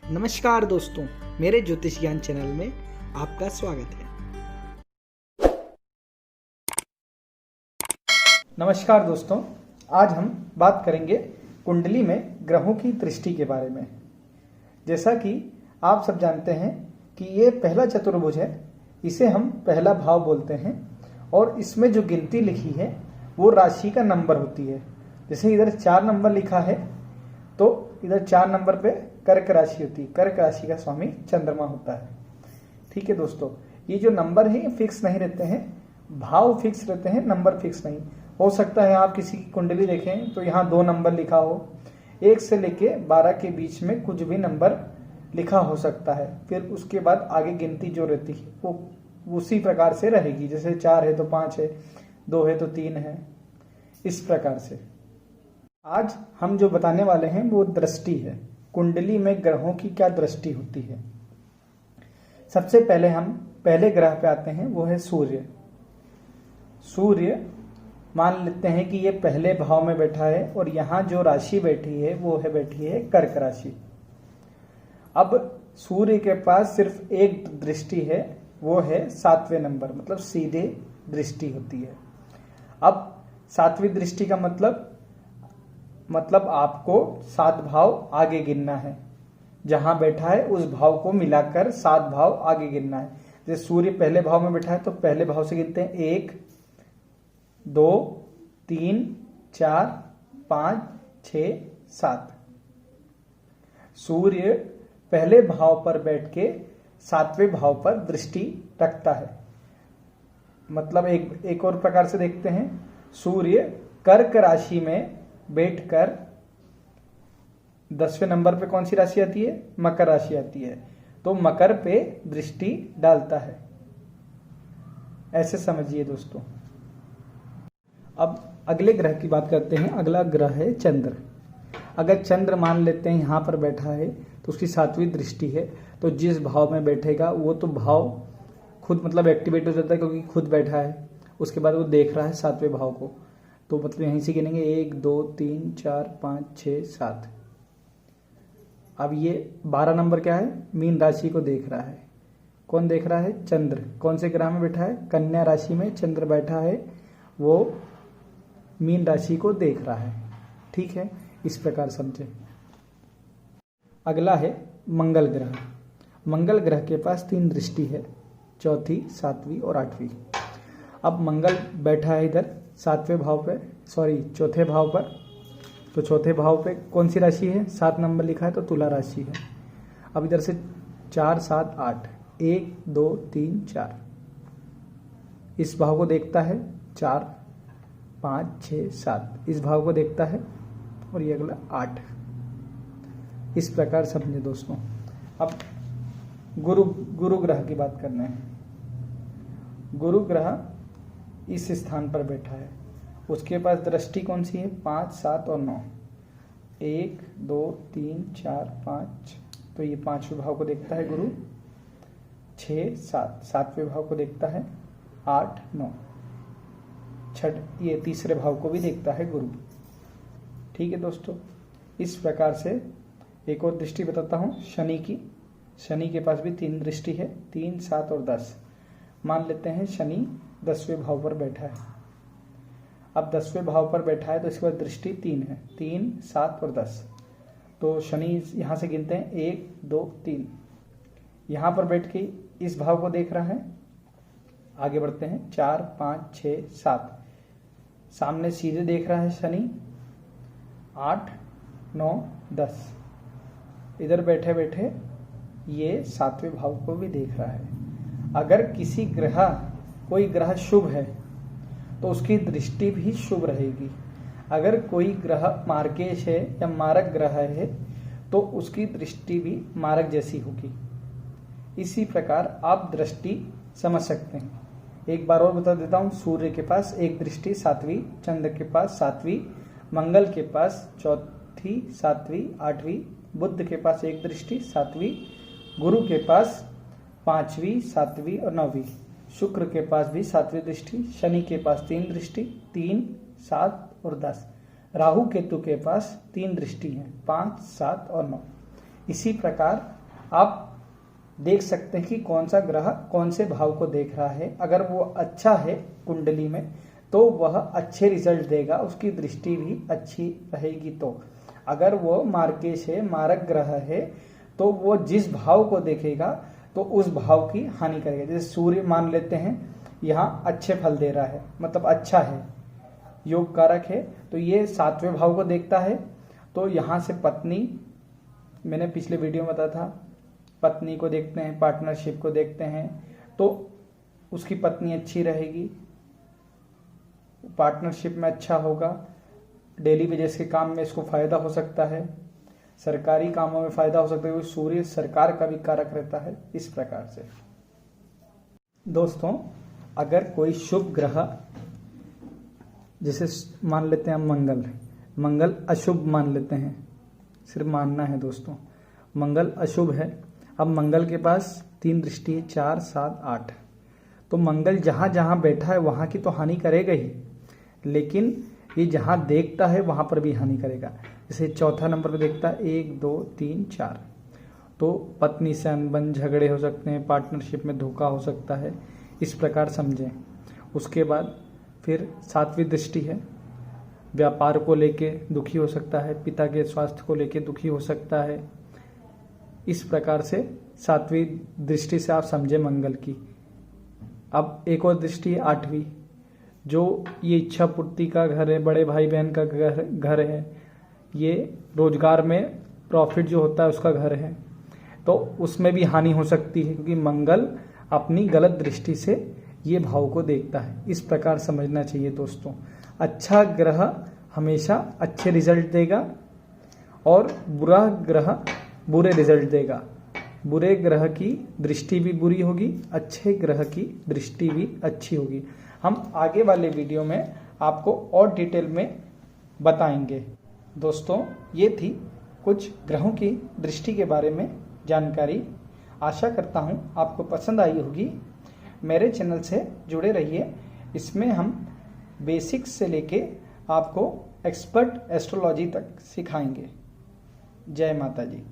नमस्कार दोस्तों, मेरे ज्योतिष ज्ञान चैनल में आपका स्वागत है। नमस्कार दोस्तों, आज हम बात करेंगे कुंडली में ग्रहों की दृष्टि के बारे में। जैसा कि आप सब जानते हैं कि ये पहला चतुर्भुज है, इसे हम पहला भाव बोलते हैं और इसमें जो गिनती लिखी है वो राशि का नंबर होती है। जैसे इधर 4 नंबर लिखा है तो इधर 4 नंबर पे कर्क राशि होती है। कर्क राशि का स्वामी चंद्रमा होता है। ठीक है दोस्तों, ये जो नंबर है ये फिक्स नहीं रहते हैं, भाव फिक्स रहते हैं, नंबर फिक्स नहीं। हो सकता है आप किसी की कुंडली देखें तो यहाँ 2 नंबर लिखा हो, 1 से लेके 12 के बीच में कुछ भी नंबर लिखा हो सकता है। फिर उसके बाद आगे गिनती जो रहती है वो उसी प्रकार से रहेगी। जैसे 4 है तो 5 है, 2 है तो 3 है, इस प्रकार से। आज हम जो बताने वाले हैं वो दृष्टि है। कुंडली में ग्रहों की क्या दृष्टि होती है। सबसे पहले हम पहले ग्रह पे आते हैं, वो है सूर्य। सूर्य मान लेते हैं कि ये पहले भाव में बैठा है और यहाँ जो राशि बैठी है वो बैठी है कर्क राशि। अब सूर्य के पास सिर्फ एक दृष्टि है, वो है 7वें नंबर, मतलब सीधे दृष्टि होती है। अब 7वीं दृष्टि का मतलब आपको 7 भाव आगे गिनना है। जहां बैठा है उस भाव को मिलाकर 7 भाव आगे गिनना है। जैसे सूर्य पहले भाव में बैठा है तो पहले भाव से गिनते हैं 1 2 3 4 5 6 7। सूर्य पहले भाव पर बैठ के 7वें भाव पर दृष्टि रखता है। मतलब एक और प्रकार से देखते हैं, सूर्य कर्क राशि में बैठकर 10वें नंबर पे कौन सी राशि आती है, मकर राशि आती है, तो मकर पे दृष्टि डालता है। ऐसे समझिए दोस्तों। अब अगले ग्रह की बात करते हैं। अगला ग्रह है चंद्र। अगर चंद्र मान लेते हैं यहाँ पर बैठा है तो उसकी 7वीं दृष्टि है, तो जिस भाव में बैठेगा वो तो भाव खुद मतलब एक्टिवेट हो जाता है, क्योंकि खुद बैठा है। उसके बाद वो देख रहा है 7वें भाव को, तो मतलब यहीं से गिनेंगे 1 2 3 4 5 6 7। अब ये 12 नंबर क्या है, मीन राशि को देख रहा है। कौन देख रहा है, चंद्र। कौन से ग्रह में बैठा है, कन्या राशि में चंद्र बैठा है, वो मीन राशि को देख रहा है। ठीक है, इस प्रकार समझे। अगला है मंगल ग्रह। मंगल ग्रह के पास 3 दृष्टि है, 4थी 7वीं और 8वीं। अब मंगल बैठा है इधर 7वें भाव पे, चौथे भाव पर। तो चौथे भाव पे कौन सी राशि है, 7 नंबर लिखा है तो तुला राशि है। अब इधर से 4 7 8, 1 2 3 4, इस भाव को देखता है 4 5 6 7, इस भाव को देखता है, और ये अगला 8। इस प्रकार समझे दोस्तों। अब गुरु ग्रह की बात करना है। गुरु ग्रह इस स्थान पर बैठा है, उसके पास दृष्टि कौन सी है, 5 7 और 9। 1 2 3 4 5, तो ये 5वें भाव को देखता है गुरु। 6 7, 7वें भाव को देखता है। 8 9, ये 3रे भाव को भी देखता है गुरु। ठीक है दोस्तों, इस प्रकार से एक और दृष्टि बताता हूँ शनि की। शनि के पास भी 3 दृष्टि है, 3 7 और 10। मान लेते हैं शनि 10वें भाव पर बैठा है। अब 10वें भाव पर बैठा है तो इसके बाद दृष्टि 3 है, 3 7 और 10। तो शनि यहाँ से गिनते हैं 1 2 3, यहाँ पर बैठ के इस भाव को देख रहा है। आगे बढ़ते हैं 4 5 6 7, सामने सीधे देख रहा है शनि। 8 9 10, इधर बैठे बैठे ये 7वें भाव को भी देख रहा है। अगर कोई ग्रह शुभ है तो उसकी दृष्टि भी शुभ रहेगी। अगर कोई ग्रह मार्केश है या मारक ग्रह है तो उसकी दृष्टि भी मारक जैसी होगी। इसी प्रकार आप दृष्टि समझ सकते हैं। एक बार और बता देता हूँ, सूर्य के पास एक दृष्टि 7वीं, चंद्र के पास 7वीं, मंगल के पास 4थी 7वीं 8वीं, बुध के पास एक दृष्टि 7वीं, गुरु के पास 5वीं 7वीं और 9वीं, शुक्र के पास भी 7वीं दृष्टि, शनि के पास 3 दृष्टि 3 7 और 10, राहु केतु के पास 3 दृष्टि हैं 5 7 और 9। इसी प्रकार आप देख सकते हैं कि कौन सा ग्रह कौन से भाव को देख रहा है। अगर वो अच्छा है कुंडली में तो वह अच्छे रिजल्ट देगा, उसकी दृष्टि भी अच्छी रहेगी। तो अगर वो मार्केश है, मारक ग्रह है, तो वो जिस भाव को देखेगा तो उस भाव की हानि करेगा। जैसे सूर्य मान लेते हैं यहाँ अच्छे फल दे रहा है, मतलब अच्छा है, योग कारक है, तो ये 7वें भाव को देखता है। तो यहाँ से पत्नी, मैंने पिछले वीडियो में बताया था, पत्नी को देखते हैं, पार्टनरशिप को देखते हैं, तो उसकी पत्नी अच्छी रहेगी, पार्टनरशिप में अच्छा होगा, डेली बेसिस के काम में इसको फायदा हो सकता है, सरकारी कामों में फायदा हो सकता है, क्योंकि सूर्य सरकार का भी कारक रहता है। इस प्रकार से दोस्तों, अगर कोई शुभ ग्रह, जैसे मान लेते हैं हम मंगल अशुभ मान लेते हैं, सिर्फ मानना है दोस्तों, मंगल अशुभ है। अब मंगल के पास 3 दृष्टि है, 4, 7, 8, तो मंगल जहां जहां बैठा है वहां की तो हानि करेगा ही, लेकिन ये जहां देखता है वहां पर भी हानि करेगा। जैसे चौथा नंबर पे देखता है 1, 2, 3, 4, तो पत्नी से अनबन, झगड़े हो सकते हैं, पार्टनरशिप में धोखा हो सकता है, इस प्रकार समझें। उसके बाद फिर 7वीं दृष्टि है, व्यापार को लेके दुखी हो सकता है, पिता के स्वास्थ्य को लेके दुखी हो सकता है। इस प्रकार से 7वीं दृष्टि से आप समझे मंगल की। अब एक और दृष्टि है 8वीं, जो ये इच्छा पूर्ति का घर है, बड़े भाई बहन का घर है, ये रोजगार में प्रॉफिट जो होता है उसका घर है, तो उसमें भी हानि हो सकती है, क्योंकि मंगल अपनी गलत दृष्टि से ये भाव को देखता है। इस प्रकार समझना चाहिए दोस्तों। अच्छा ग्रह हमेशा अच्छे रिजल्ट देगा और बुरा ग्रह बुरे रिजल्ट देगा। बुरे ग्रह की दृष्टि भी बुरी होगी, अच्छे ग्रह की दृष्टि भी अच्छी होगी। हम आगे वाले वीडियो में आपको और डिटेल में बताएंगे। दोस्तों, ये थी कुछ ग्रहों की दृष्टि के बारे में जानकारी। आशा करता हूँ आपको पसंद आई होगी। मेरे चैनल से जुड़े रहिए, इसमें हम बेसिक्स से लेके आपको एक्सपर्ट एस्ट्रोलॉजी तक सिखाएंगे। जय माता जी।